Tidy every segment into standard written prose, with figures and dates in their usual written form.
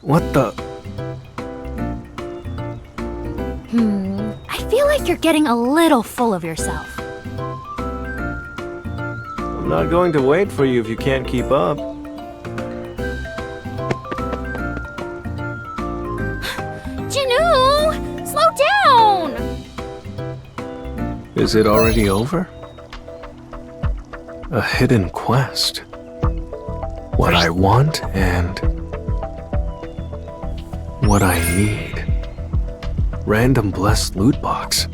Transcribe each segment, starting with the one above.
What the? I feel like you're getting a little full of yourself. I'm not going to wait for you if you can't keep up. Jin-woo! Slow down! Is it already over? A hidden quest. What I want and what I need. Random blessed loot box.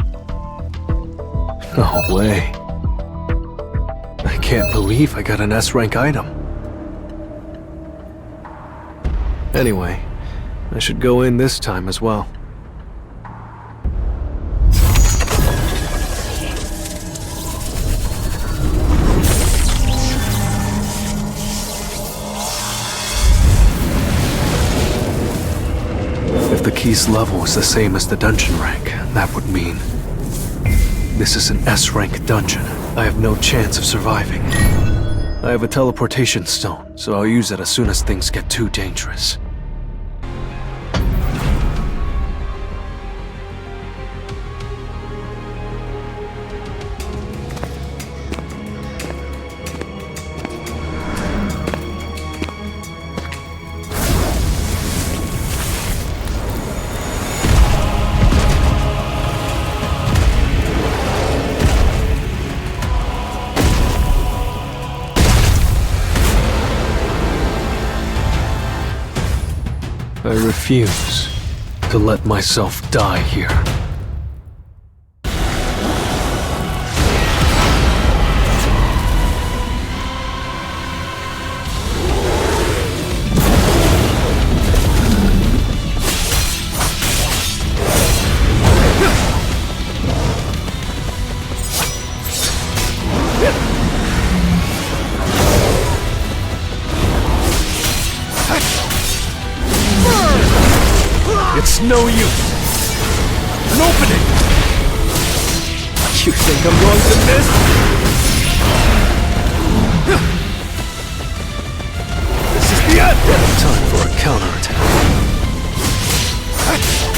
No way. I can't believe I got an S-rank item. Anyway, I should go in this time as well. If the key's level is the same as the dungeon rank, that would mean this is an S-rank dungeon. I have no chance of surviving. I have a teleportation stone, so I'll use it as soon as things get too dangerous. I refuse to let myself die here. It's no use. An opening! You think I'm going to miss? This is the end! Time for a counterattack.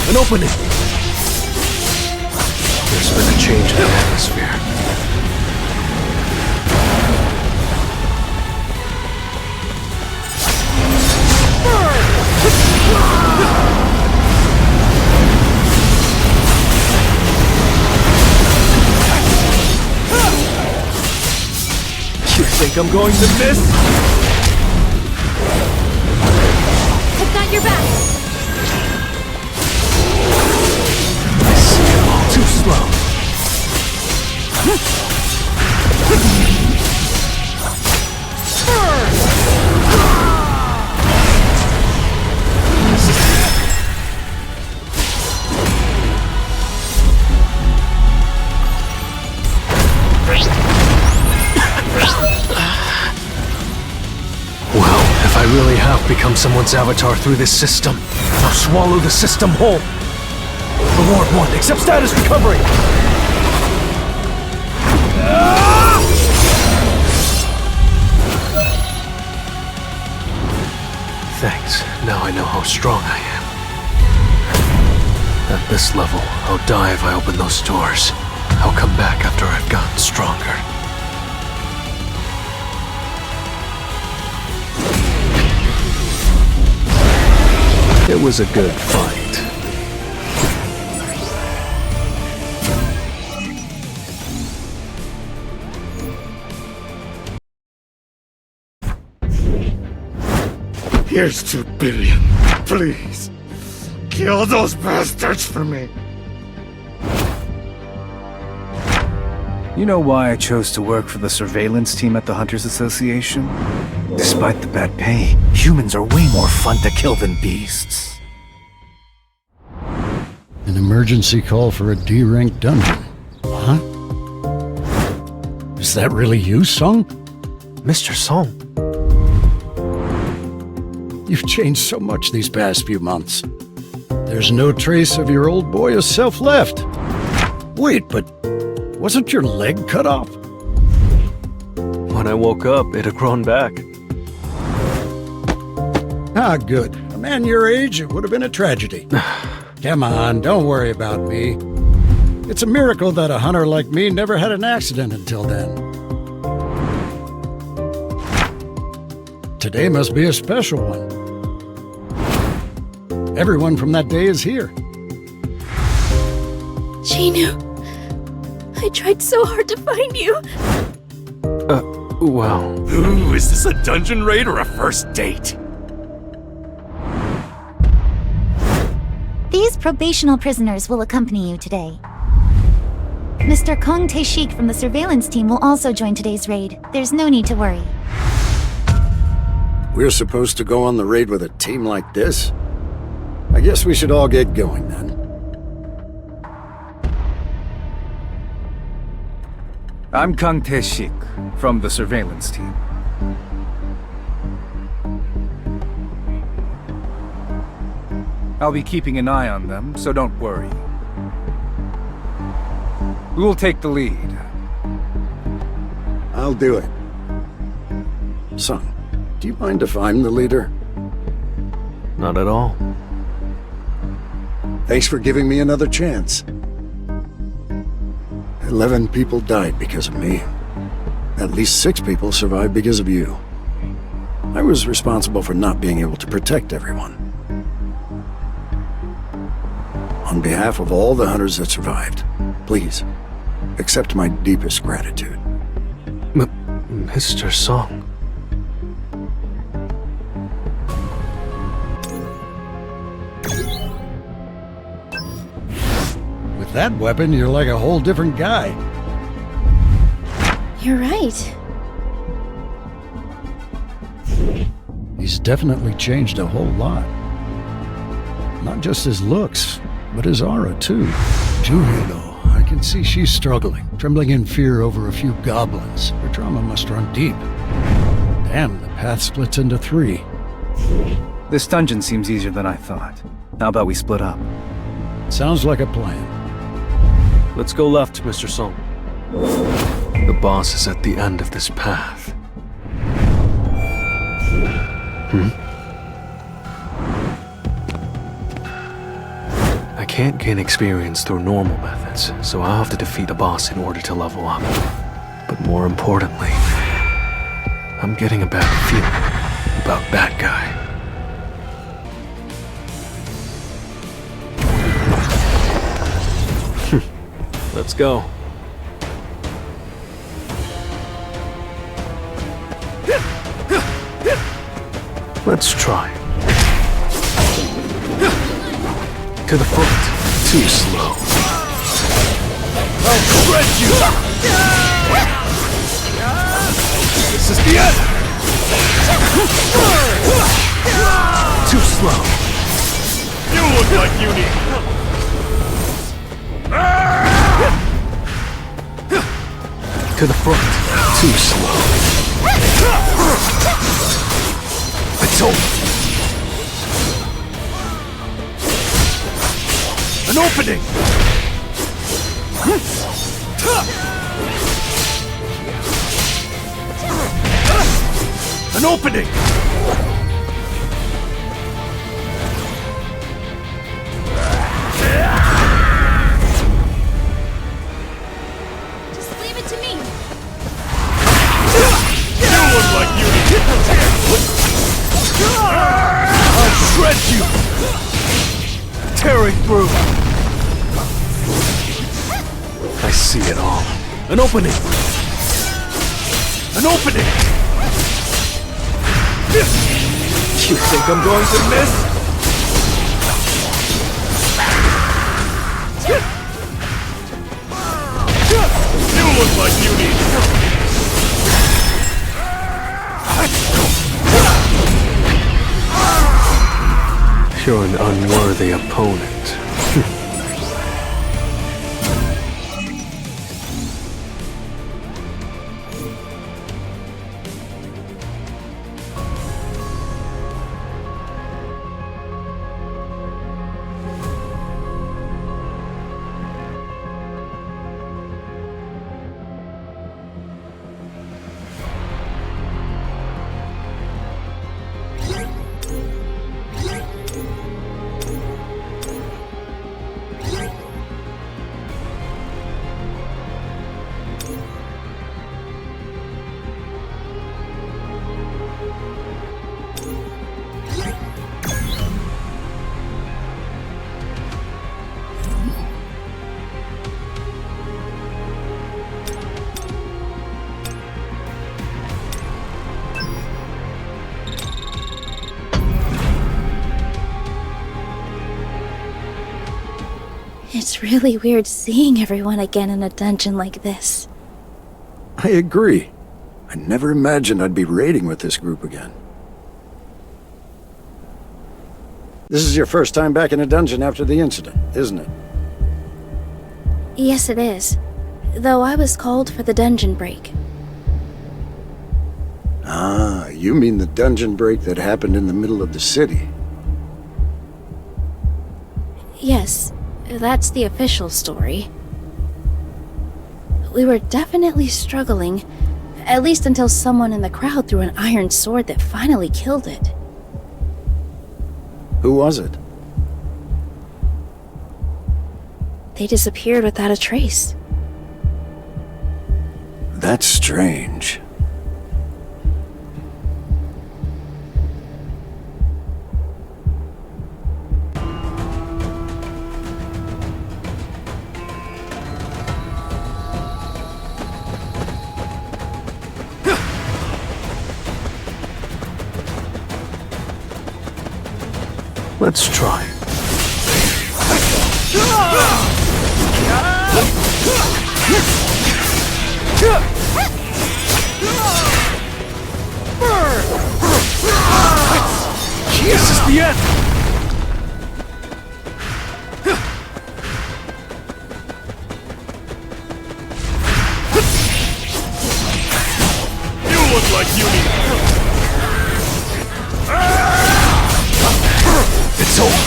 An opening! There's been a change in the atmosphere. You think I'm going to miss? I've got your back! I see it all too slow. If I really have become someone's avatar through this system, I'll swallow the system whole. Reward 1, accept status recovery! Thanks, now I know how strong I am. At this level, I'll die if I open those doors. I'll come back after I've gotten stronger. It was a good fight. Here's 2 billion. Please, kill those bastards for me. You know why I chose to work for the surveillance team at the Hunters Association? Despite the bad pay, humans are way more fun to kill than beasts. An emergency call for a D-rank dungeon. Huh? Is that really you, Song? Mr. Song. You've changed so much these past few months. There's no trace of your old boy self left. Wait, but wasn't your leg cut off? When I woke up, it had grown back. Ah, good. man your age, it would have been a tragedy. Come on, don't worry about me. It's a miracle that a hunter like me never had an accident until then. Today must be a special one. Everyone from that day is here. Jin-woo, I tried so hard to find you. Well, Ooh, is this a dungeon raid or a first date? These probational prisoners will accompany you today. Mr. Kang taeshik from the surveillance team will also join today's raid. There's no need to worry. We're supposed to go on the raid with a team like this? I guess we should all get going then. I'm Kang taeshik from the surveillance team. I'll be keeping an eye on them, so don't worry. We will take the lead. I'll do it. Son, do you mind if I'm the leader? not at all. Thanks for giving me another chance. 11 people died because of me. At least 6 people survived because of you. I was responsible for not being able to protect everyone. On behalf of all the hunters that survived, please, accept my deepest gratitude. Mr. Song. With that weapon, you're like a whole different guy. You're right. He's definitely changed a whole lot. Not just his looks, but his aura too. Juhiro, I can see she's struggling, trembling in fear over a few goblins. Her trauma must run deep. Damn, the path splits into 3. This dungeon seems easier than I thought. How about we split up? Sounds like a plan. Let's go left, Mr. Song. The boss is at the end of this path. I can't gain experience through normal methods, so I'll have to defeat the boss in order to level up. But more importantly, I'm getting a bad feeling about that guy. Let's go. Let's try. To the front. Too slow. I'll shred you! This is the end! Too slow. You look like you need... To the front. Too slow. I told you. An opening! An opening! Just leave it to me. You look like you need... I'll shred you! Tearing through. I see it all. An opening! An opening! You think I'm going to miss? You look like you need... You're an unworthy opponent. It's really weird seeing everyone again in a dungeon like this. I agree. I never imagined I'd be raiding with this group again. This is your first time back in a dungeon after the incident, isn't it? Yes, it is. Though I was called for the dungeon break. Ah, you mean the dungeon break that happened in the middle of the city? Yes, that's the official story. We were definitely struggling, at least until someone in the crowd threw an iron sword that finally killed it. Who was it? They disappeared without a trace. That's strange. Let's try. This is the end! You look like you need help. It's over!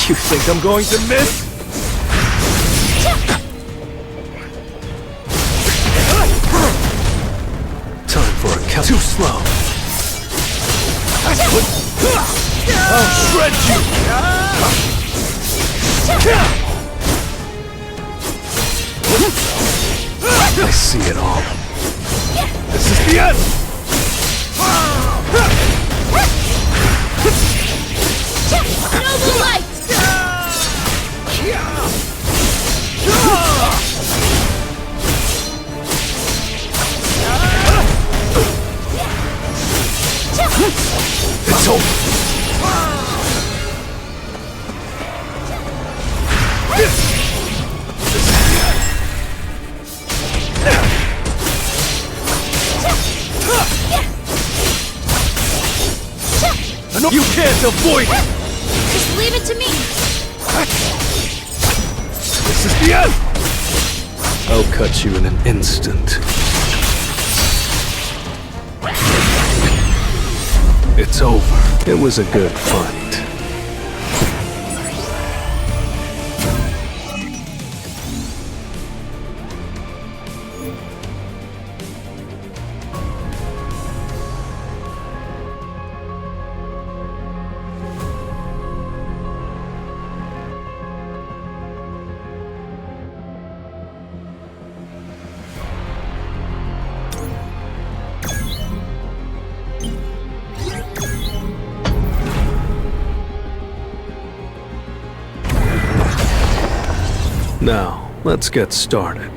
You think I'm going to miss? Time for a count. Too slow. I'll shred you! I see it all. This is the end! Noble light! It's over! You can't avoid it! Just leave it to me! This is the end! I'll cut you in an instant. It's over. It was a good fight. Now, let's get started.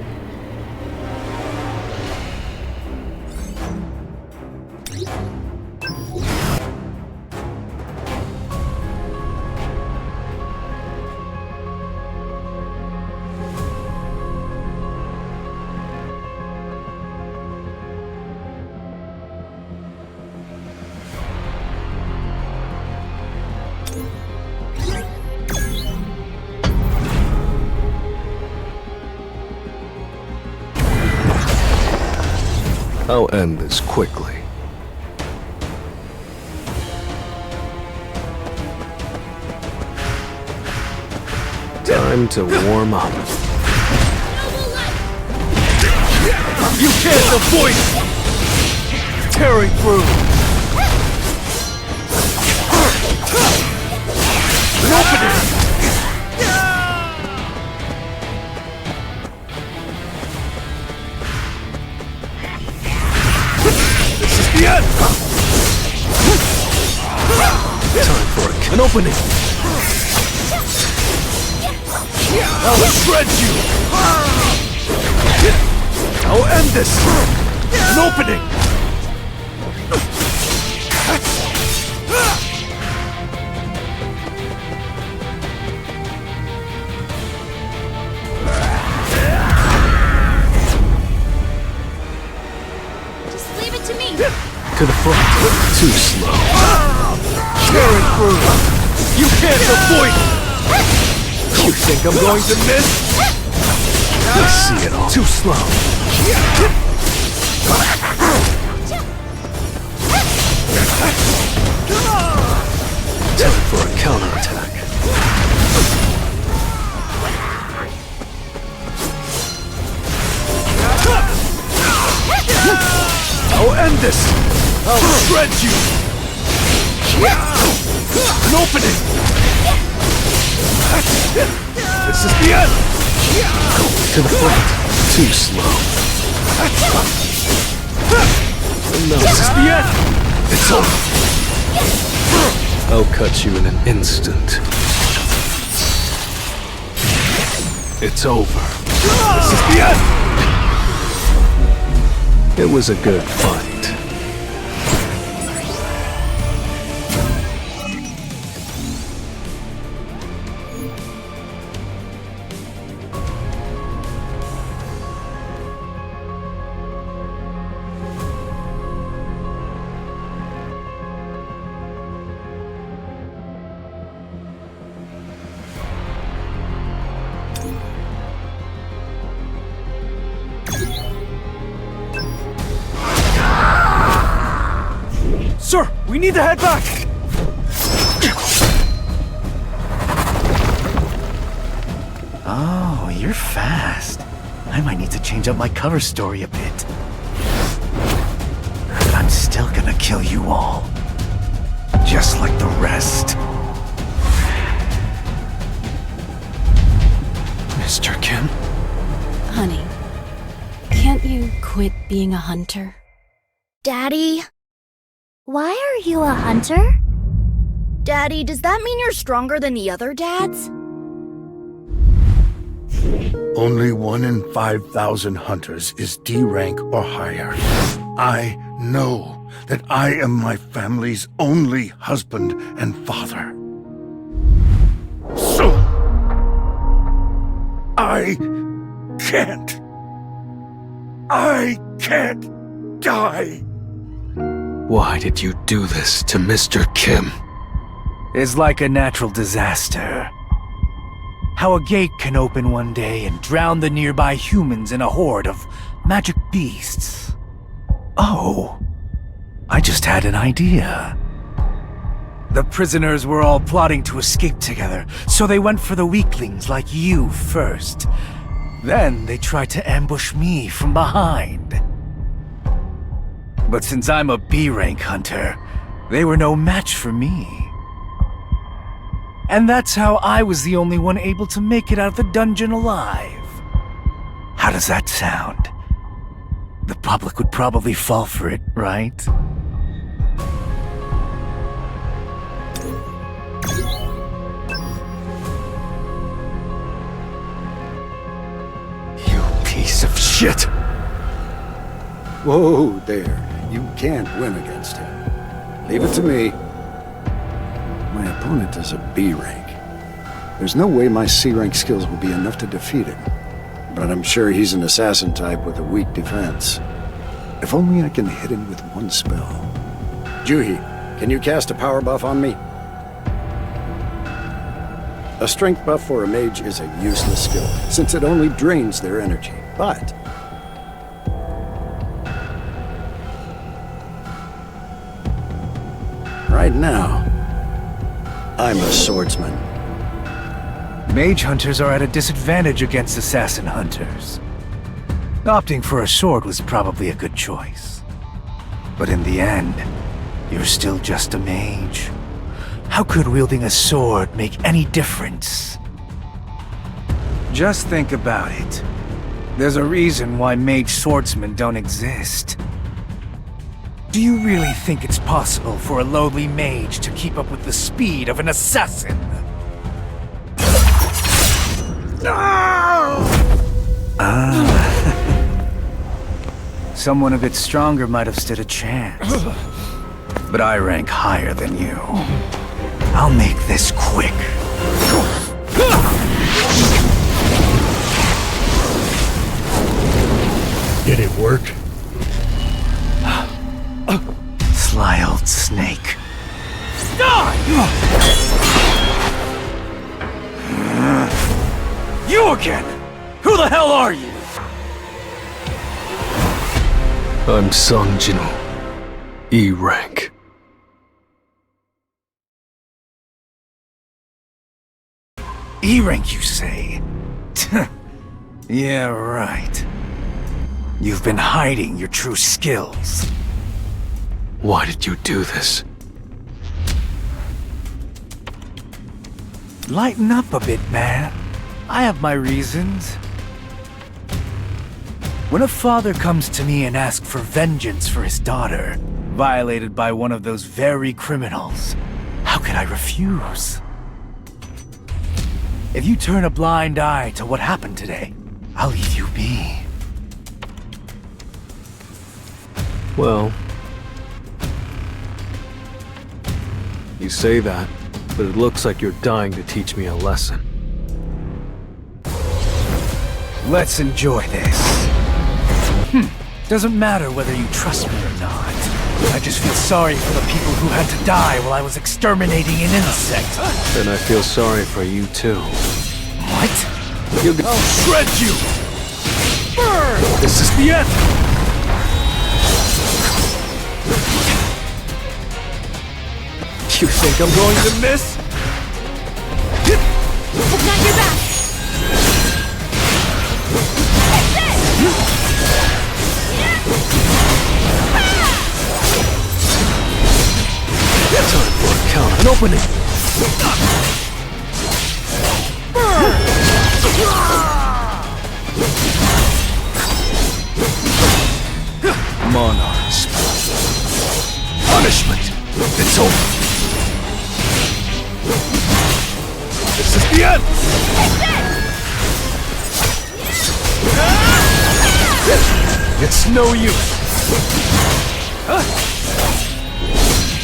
I'll end this quickly. Time to warm up. You can't avoid it! Tearing through! Open it! This is the end! Time for an opening! I'll shred you! I'll end this! An opening! Just leave it to me. To the front. Too slow. Tearing through. You can't avoid it! You think I'm going to miss? I see it all. Too slow. Time for a counterattack. I'll end this! I'll shred you! An opening! This is the end! To the front. Too slow. No, this is the end! It's over! I'll cut you in an instant. It's over. This is the end! It was a good fight. Sir, we need to head back! Oh, you're fast. I might need to change up my cover story a bit. But I'm still gonna kill you all. Just like the rest. Mr. Kim? Honey, can't you quit being a hunter? Daddy? Why are you a hunter? Daddy, does that mean you're stronger than the other dads? Only 1 in 5,000 hunters is D rank or higher. I know that I am my family's only husband and father. So, I can't die. Why did you do this to Mr. Kim? It's like a natural disaster. How a gate can open one day and drown the nearby humans in a horde of magic beasts. Oh, I just had an idea. The prisoners were all plotting to escape together, so they went for the weaklings like you first. Then they tried to ambush me from behind. But since I'm a B-rank hunter, they were no match for me. And that's how I was the only one able to make it out of the dungeon alive. How does that sound? The public would probably fall for it, right? You piece of shit! Whoa there. You can't win against him. Leave it to me. My opponent is a B rank. There's no way my C rank skills will be enough to defeat him. But I'm sure he's an assassin type with a weak defense. If only I can hit him with one spell. Juhi, can you cast a power buff on me? A strength buff for a mage is a useless skill, since it only drains their energy. But right now, I'm a swordsman. Mage hunters are at a disadvantage against assassin hunters. Opting for a sword was probably a good choice. But in the end, you're still just a mage. How could wielding a sword make any difference? Just think about it. There's a reason why mage swordsmen don't exist. Do you really think it's possible for a lowly mage to keep up with the speed of an assassin? Someone a bit stronger might have stood a chance. But I rank higher than you. I'll make this quick. Did it work? Sly old snake. You again! Who the hell are you? I'm Sung Jin-woo, E rank. E rank, you say? Yeah, right. You've been hiding your true skills. Why did you do this? Lighten up a bit, man. I have my reasons. When a father comes to me and asks for vengeance for his daughter, violated by one of those very criminals, how could I refuse? If you turn a blind eye to what happened today, I'll leave you be. Well, you say that, but it looks like you're dying to teach me a lesson. Let's enjoy this. Doesn't matter whether you trust me or not. I just feel sorry for the people who had to die while I was exterminating an insect. Then I feel sorry for you too. What? I'll shred you! Burn! This is the end! You think I'm going to miss? It's not your back! Time for a counter. An opening! Monarchs. Punishment! It's over! This is the end! It's no use!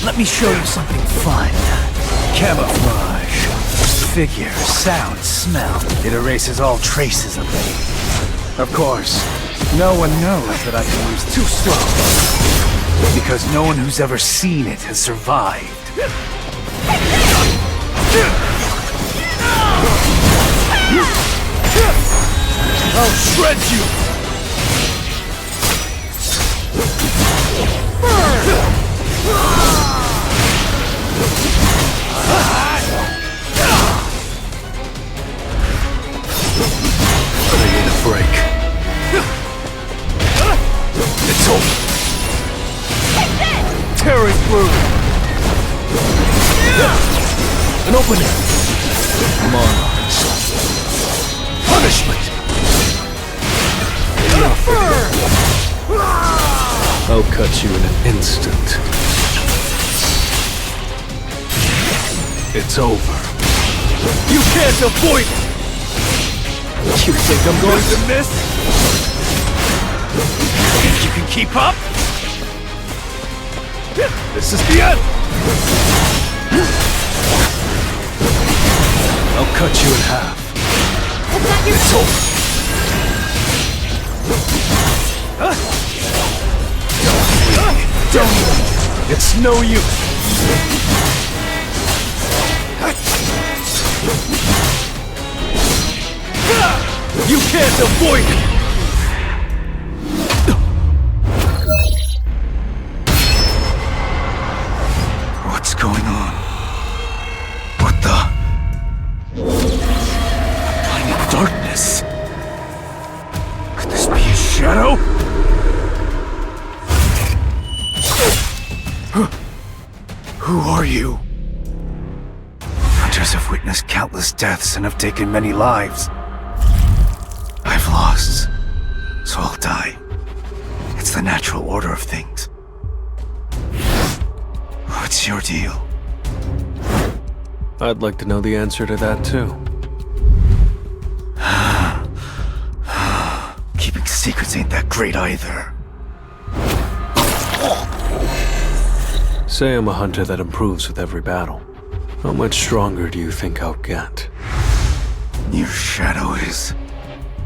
Let me show you something fun. Camouflage. Figure, sound, smell. It erases all traces of me. Of course, no one knows that I can use too slow. Because no one who's ever seen it has survived. I'll shred you! I need a break. It's over. Tearing through. An opening. Monarchs. Punishment. I'll cut you in an instant. It's over. You can't avoid it! You think I'm going to miss? Think you can keep up? This is the end! I'll cut you in half. It's over! Don't! It's no use! You can't avoid it! What's going on? What the? Blinding darkness? Could this be a shadow? Who are you? Hunters have witnessed countless deaths and have taken many lives. I've lost, so I'll die. It's the natural order of things. What's your deal? I'd like to know the answer to that too. Keeping secrets ain't that great either. Say I'm a hunter that improves with every battle. How much stronger do you think I'll get? Your shadow is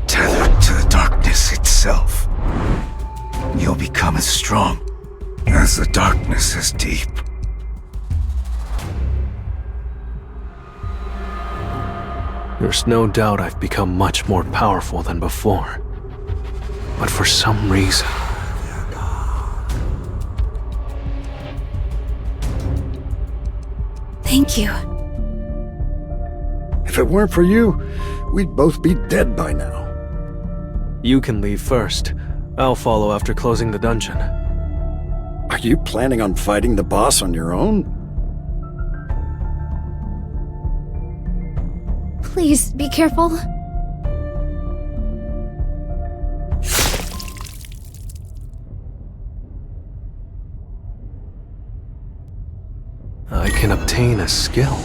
tethered to the darkness itself. You'll become as strong as the darkness is deep. There's no doubt I've become much more powerful than before. But for some reason... Thank you. If it weren't for you, we'd both be dead by now. You can leave first. I'll follow after closing the dungeon. Are you planning on fighting the boss on your own? Please, be careful. I can obtain a skill.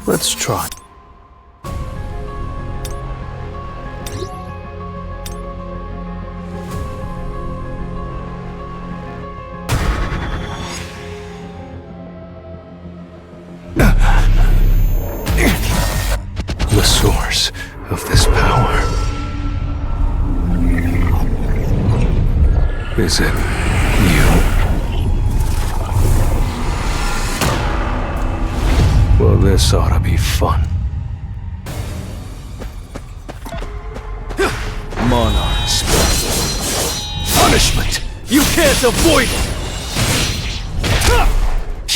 Let's try. The source of this power. Is it you? Well, this ought to be fun. Monarch's punishment! You can't avoid it!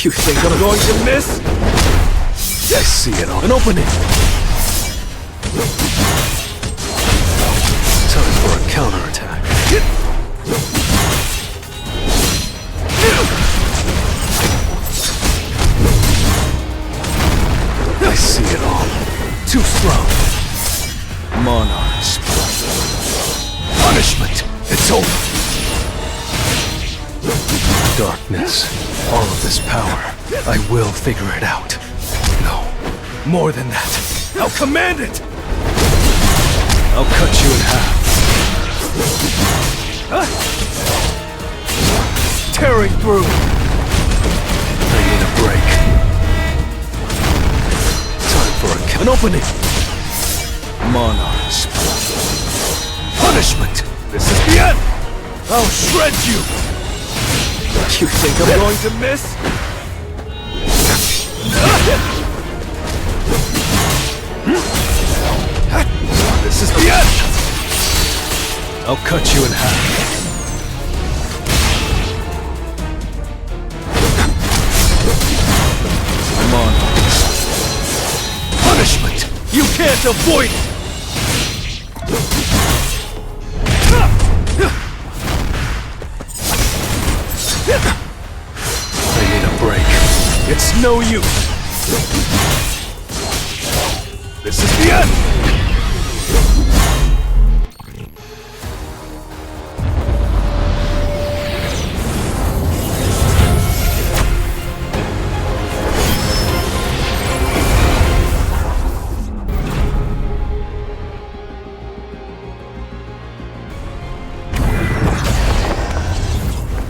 You think I'm going to miss? I see it on an opening. Time for a counterattack. I see it all. Too slow. Monarch's punishment. It's over. Darkness. All of this power. I will figure it out. No. More than that. I'll command it! I'll cut you in half. Tearing through. I need a break. For an opening. Monarch's punishment. This is the end. I'll shred you. You think I'm going to miss? This is the end. I'll cut you in half. Punishment! You can't avoid it! I need a break. It's no use. This is the end!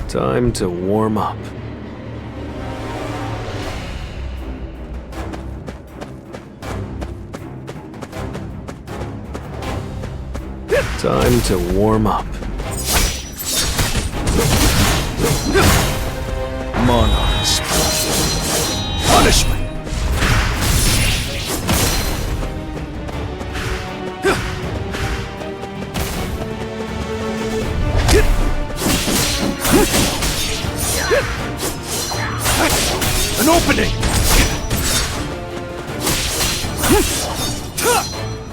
Time to warm up. Time to warm up. Monarch's Punishment! An opening!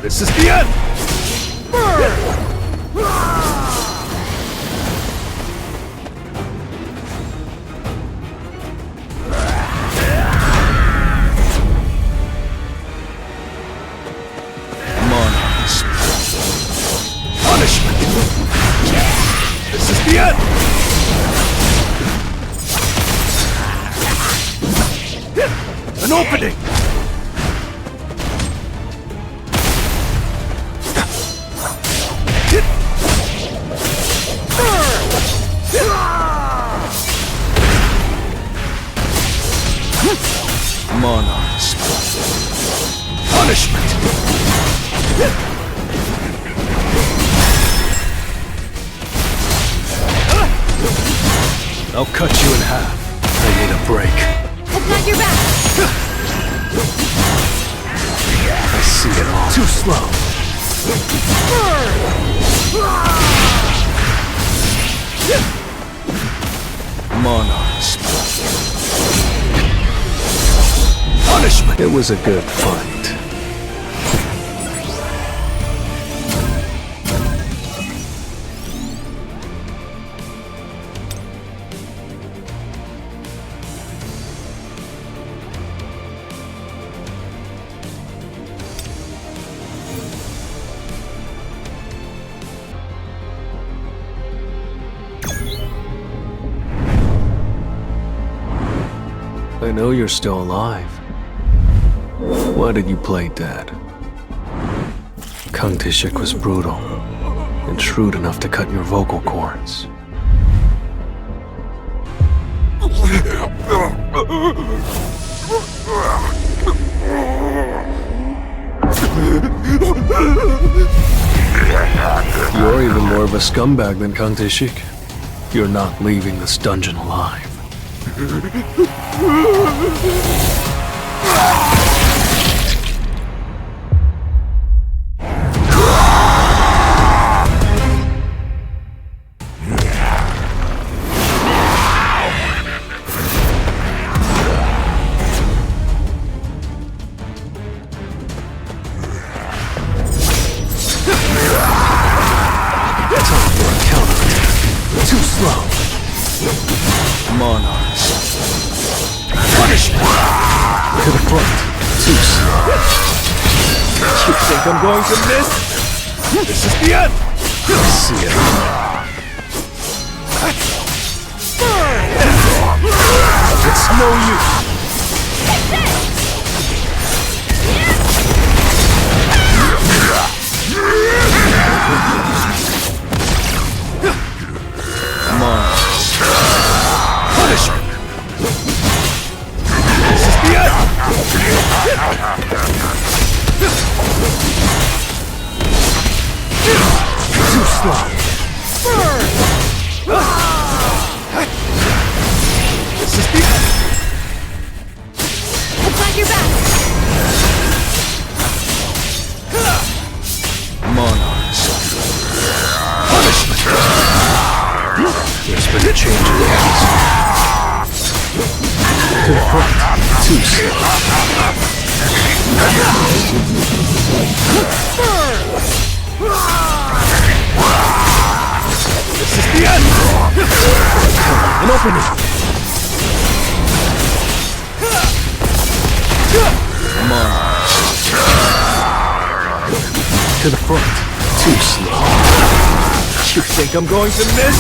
This is the end! Monarchs. Punishment! This is the end! An opening! Monarchs. Punishment! I'll cut you in half. I need a break. I've got your back. I see it all. Too slow. Monarchs. Punishment! It was a good fight. I know you're still alive. Why did you play dead? Kang taeshik was brutal and shrewd enough to cut your vocal cords. You're even more of a scumbag than Kang taeshik. You're not leaving this dungeon alive. Too slow. Monarchs. Punishment! To the front. Too slow. You think I'm going to miss? This is the end! I see it. It's no use. Monarchs. Punishment! This is the end! Too slow. This is the end! I've got your back. Monarchs. Punishment! There's been a change in the atmosphere. To the front. Too slow. This is the end! An opening! Monarchs. To the front. Too slow. You think I'm going to miss?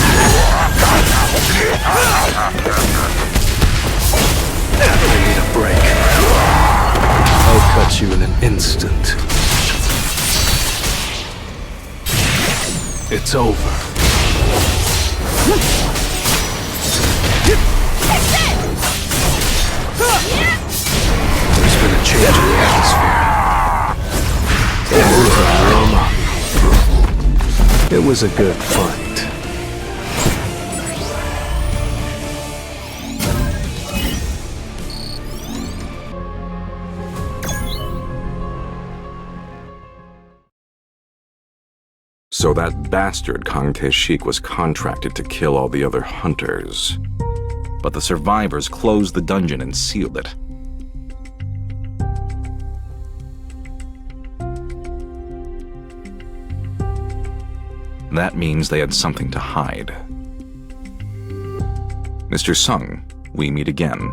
I need a break. I'll cut you in an instant. It's over. There's been a change in the atmosphere. Warm up. It was a good fight. So that bastard Kang taeshik was contracted to kill all the other hunters. But the survivors closed the dungeon and sealed it. That means they had something to hide. Mr. Sung, we meet again.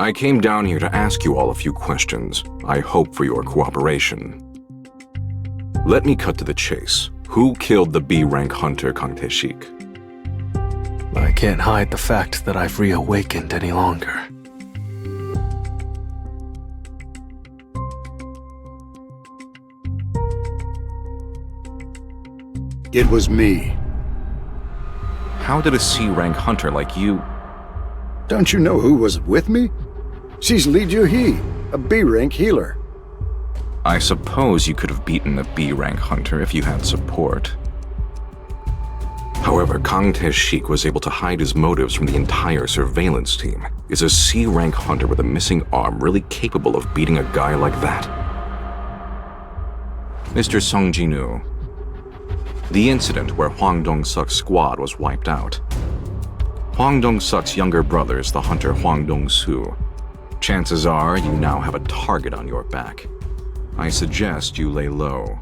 I came down here to ask you all a few questions. I hope for your cooperation. Let me cut to the chase. Who killed the B-rank hunter Kang taeshik? I can't hide the fact that I've reawakened any longer. It was me. How did a C-rank hunter like you... Don't you know who was with me? She's Lee Ju-hee, a B-rank healer. I suppose you could have beaten a B-rank hunter if you had support. However, Kang taeshik was able to hide his motives from the entire surveillance team. Is a C-rank hunter with a missing arm really capable of beating a guy like that? Mr. Song Jin-woo, the incident where Hwang Dong-suk's squad was wiped out. Hwang Dong-suk's younger brother is the hunter Hwang Dong-soo. Chances are you now have a target on your back. I suggest you lay low.